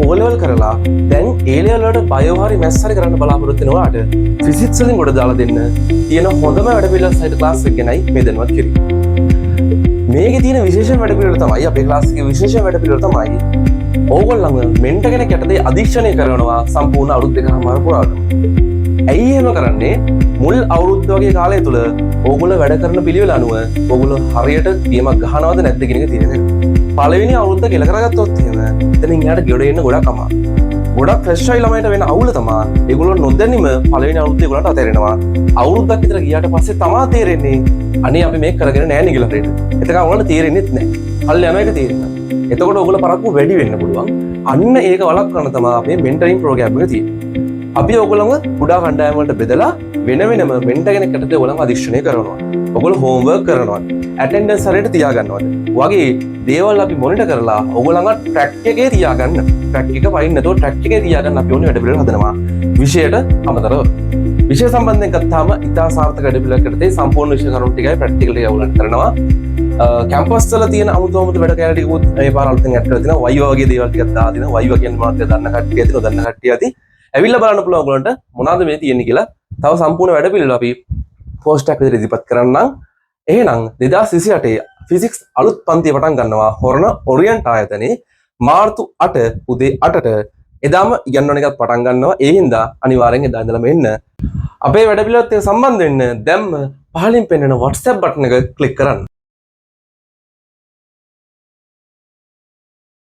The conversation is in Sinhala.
O level කරලා දැන් A level වලට බයෝ හරි මැත්ස් හරි කරන්න බලාපොරොත්තු වෙන ඔයාලට ෆිසික්ස් වලින් ගොඩ දාලා දෙන්න තියෙන හොඳම වැඩ පිළිවෙල සහිත ක්ලාස් එක ගැනයි මේ දැනුවත් කිරි. මේකේ තියෙන විශේෂම වැඩ පිළිවෙල තමයි අපේ ක්ලාස් එකේ විශේෂම වැඩ පිළිවෙල තමයි ඕගොල්ලන්ව මෙන්ටර් කෙනෙක් යටතේ අධීක්ෂණය කරනවා සම්පූර්ණ අවුරුදු දෙකමාර පුරාවට. ඇයි එහෙම කරන්නේ? මුල් අවුරුද්ද වගේ කාලය තුල ඕගොල්ලෝ වැඩ කරන පිළිවෙල අනුව ඕගොල්ලෝ හරියට පියමක් ගහනවද නැද්ද කියන එක තීරණය කරනවා. පළවෙනි අවුරුද්ද කෙල කරගත්තොත් එහෙම එතනින් එහාට ගෙඩ එන්න ගොඩක් අමාරුයි. ගොඩක් ෆ්‍රෙෂ් අය ළමයිට වෙන අවුල තමයි ඒගොල්ලෝ නොදැනීම පළවෙනි අවුරුද්දේ ඒගොල්ලන්ට අතහැරෙනවා. අවුරුද්දක් විතර ගියාට පස්සේ තමා තේරෙන්නේ අනේ අපි මේක කරගෙන නැහැ නේ කියලා හරියට. එතකන් ඕගොල්ලන්ට තේරෙන්නේ නැහැ. කල් යන එක තේරෙනවා. එතකොට ඕගොල්ලෝ පරක්කු වැඩි වෙන්න පුළුවන්. අන්න ඒක වළක්වන්න තමයි අපේ මෙන්ටරින් ප්‍රෝග්‍රෑම් එක තියෙන්නේ. අපි ඔයගොල්ලන්ව කුඩා කණ්ඩායම් වලට බෙදලා වෙන වෙනම මෙන්ටර් කෙනෙක් යටතේ ඔයගොල්ලන් අධීක්ෂණය කරනවා. ඔයගොල්ලෝ හෝම්වර්ක් කරනවා. ඇටෙන්ඩන්ස් හරියට තියාගන්නවද? වගේ දේවල් අපි මොනිටර් කරලා ඔයගොල්ලන්ව ට්‍රැක් එකේ තියාගන්න. ට්‍රැක් එක පයින් නැතුව ට්‍රැක් එකේ තියාගන්න අපි ඕනේ වැඩ පිළිවෙල හදනවා. විෂයට අමතරව. විෂය සම්බන්ධයෙන් ගත්තාම ඉතා සාර්ථක වැඩ පිළිවෙලකට සම්පූර්ණ විෂය කරුණු ටිකයි ප්‍රැක්ටිකල් ටිකයි ඔයගොල්ලන් කරනවා. කැම්පස් වල තියෙන අමුතු වැඩ කැලේ ටිකුත් මේ පාර අලුතෙන් ඇඩ් කරලා තිනවා. වයිවා වගේ දේවල් ටිකක් දාලා තිනවා. වයිවා කියන්නේ මොනවද කියලා දන්න කට්ටිය ඇති නොදන්න කට්ටිය ඇති. ඇවිල්ලා බලන්න පුළුවන් ඔයගොල්ලන්ට මොනවද මේ තියෙන්නේ කියලා. තව සම්පූර්ණ වැඩ පිළිවෙල අපි පෝස්ට් එකක් විදිහට ඉදිරිපත් කරන්නම්. එහෙනම් 2028 ෆිසික්ස් අලුත් පන්තිය පටන් ගන්නවා හොරණ ඔරියන්ට් ආයතනයේ මාර්තු 8 උදේ 8ට එදාම ඉගෙනන එකත් පටන් ගන්නවා. ඒ හින්දා අනිවාර්යෙන් එදා ඉඳලම එන්න. අපේ වැඩ පිළිවෙලත් එක්ක සම්බන්ධ වෙන්න දැම්ම පහලින් පෙන්වන WhatsApp බටන් එක ක්ලික් කරන්න.